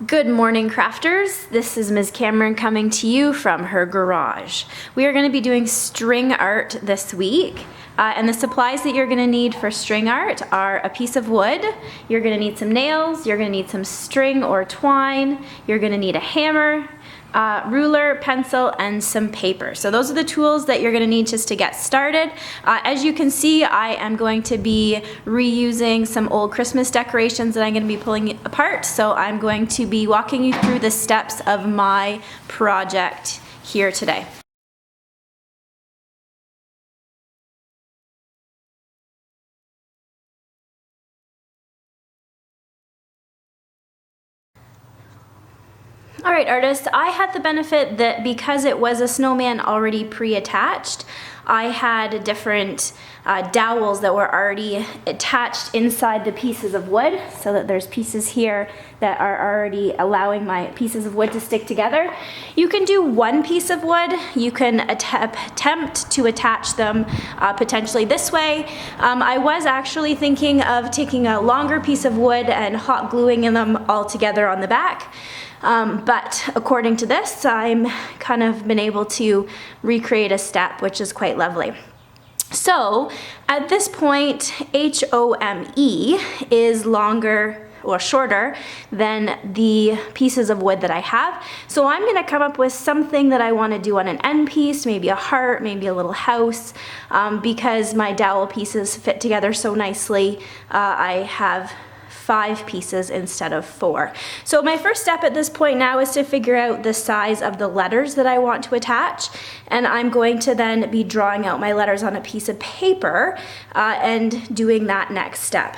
Good morning, crafters. This is Ms. Cameron coming to you from her garage. We are going to be doing string art this week, and the supplies that you're going to need for string art are a piece of wood, you're going to need some nails, you're going to need some string or twine, you're going to need a hammer, ruler, pencil, and some paper. So those are the tools that you're going to need just to get started. As you can see, I am going to be reusing some old Christmas decorations that I'm going to be pulling apart. So I'm going to be walking you through the steps of my project here today. All right, artists, I had the benefit that because it was a snowman already pre-attached, I had different dowels that were already attached inside the pieces of wood, so that there's pieces here that are already allowing my pieces of wood to stick together. You can do one piece of wood. You can attempt to attach them potentially this way. I was actually thinking of taking a longer piece of wood and hot gluing them all together on the back. But according to this, I'm kind of been able to recreate a step, which is quite lovely. So at this point, HOME is longer or shorter than the pieces of wood that I have. So I'm gonna come up with something that I wanna do on an end piece, maybe a heart, maybe a little house, because my dowel pieces fit together so nicely. I have 5 pieces instead of 4. So my first step at this point now is to figure out the size of the letters that I want to attach, and I'm going to then be drawing out my letters on a piece of paper and doing that next step.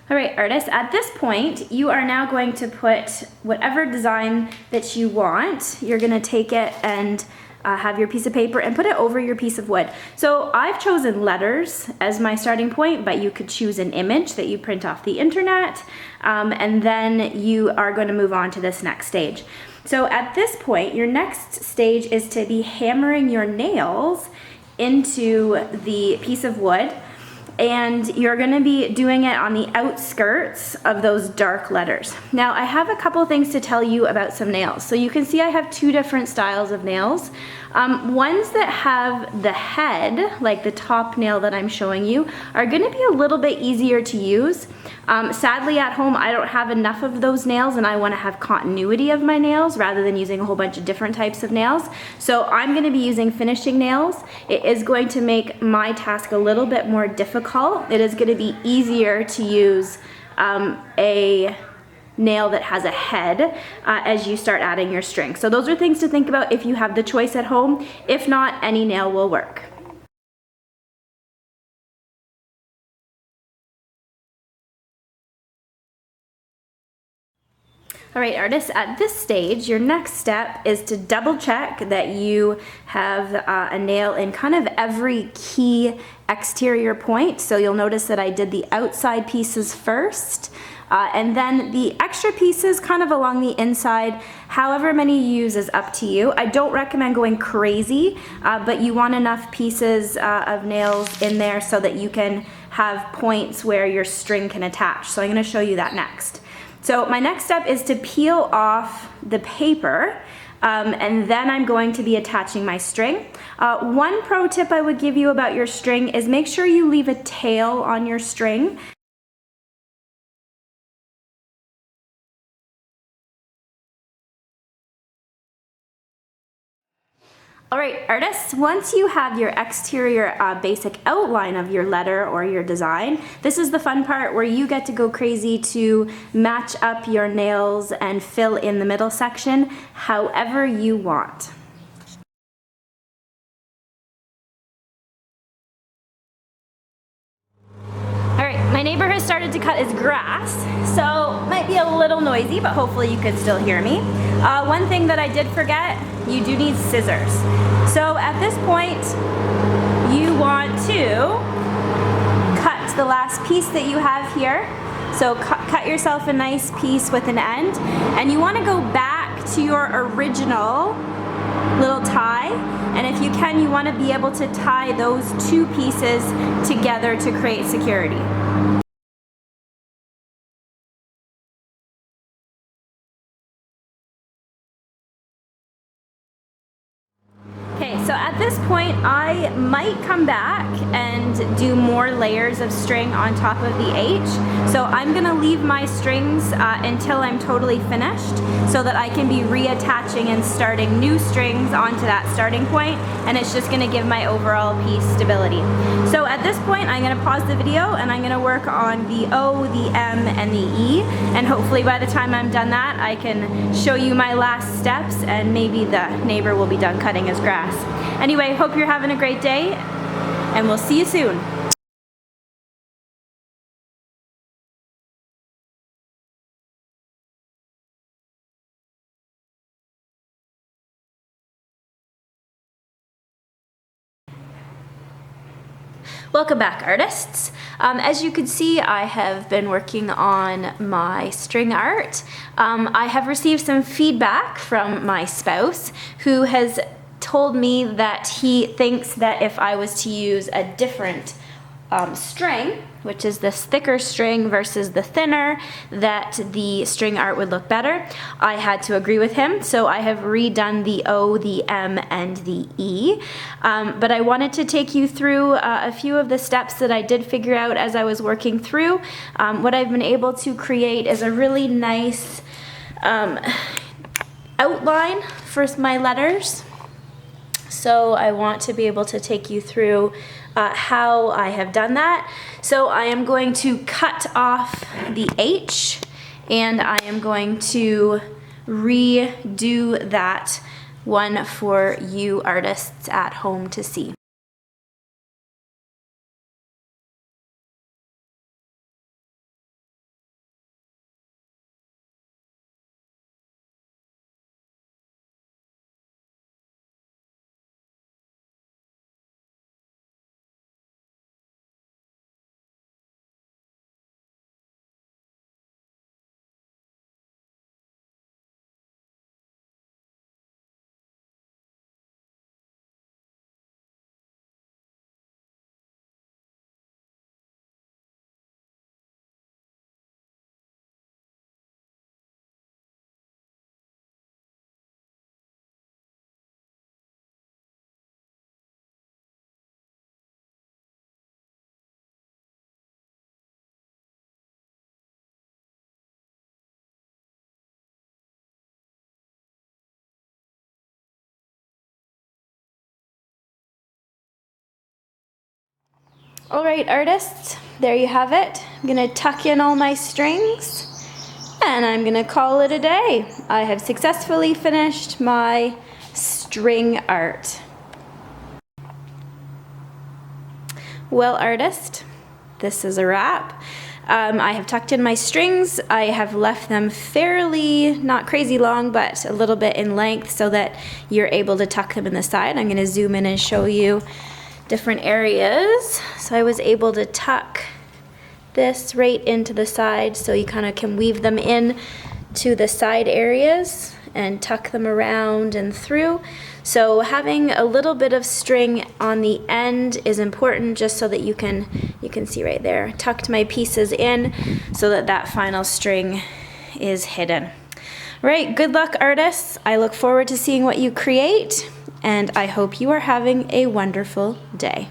All right, artists, at this point, you are now going to put whatever design that you want. You're gonna take it and have your piece of paper and put it over your piece of wood. So I've chosen letters as my starting point, but you could choose an image that you print off the internet, and then you are going to move on to this next stage. So at this point, your next stage is to be hammering your nails into the piece of wood, and you're going to be doing it on the outskirts of those dark letters. Now, I have a couple things to tell you about some nails. So you can see I have 2 different styles of nails. Ones that have the head, like the top nail that I'm showing you, are going to be a little bit easier to use. Sadly, at home, I don't have enough of those nails, and I want to have continuity of my nails rather than using a whole bunch of different types of nails. So I'm going to be using finishing nails. It is going to make my task a little bit more difficult. It is going to be easier to use a nail that has a head as you start adding your string. So those are things to think about if you have the choice at home. If not, any nail will work. All right, artists, at this stage, your next step is to double check that you have a nail in kind of every key exterior point. So you'll notice that I did the outside pieces first, and then the extra pieces kind of along the inside. However many you use is up to you. I don't recommend going crazy, but you want enough pieces of nails in there so that you can have points where your string can attach. So I'm going to show you that next. So my next step is to peel off the paper, and then I'm going to be attaching my string. One pro tip I would give you about your string is make sure you leave a tail on your string. All right, artists, once you have your exterior basic outline of your letter or your design, this is the fun part where you get to go crazy to match up your nails and fill in the middle section however you want. All right, my neighbor has started to cut his grass, so it might be a little noisy, but hopefully you can still hear me. One thing that I did forget, you do need scissors. So at this point, you want to cut the last piece that you have here. So cut yourself a nice piece with an end, and you want to go back to your original little tie, and if you can, you want to be able to tie those two pieces together to create security. Okay, so at this point, I might come back and do more layers of string on top of the H. So I'm gonna leave my strings until I'm totally finished so that I can be reattaching and starting new strings onto that starting point, and it's just gonna give my overall piece stability. So at this point, I'm gonna pause the video and I'm gonna work on the O, the M, and the E, and hopefully by the time I'm done that, I can show you my last steps and maybe the neighbor will be done cutting his grass. Anyway, hope you're having a great day, and we'll see you soon. Welcome back, artists. As you can see, I have been working on my string art. I have received some feedback from my spouse, who has told me that he thinks that if I was to use a different string, which is this thicker string versus the thinner, that the string art would look better. I had to agree with him, so I have redone the O, the M, and the E. But I wanted to take you through a few of the steps that I did figure out as I was working through. What I've been able to create is a really nice outline for my letters. So I want to be able to take you through how I have done that. So I am going to cut off the H, and I am going to redo that one for you artists at home to see. All right, artists, there you have it. I'm gonna tuck in all my strings, and I'm gonna call it a day. I have successfully finished my string art. Well, artist, this is a wrap. I have tucked in my strings. I have left them fairly, not crazy long, but a little bit in length so that you're able to tuck them in the side. I'm gonna zoom in and show you different areas. So I was able to tuck this right into the side, so you kind of can weave them in to the side areas and tuck them around and through. So having a little bit of string on the end is important, just so that you can see right there. Tucked my pieces in so that that final string is hidden. Right, good luck, artists. I look forward to seeing what you create, and I hope you are having a wonderful day.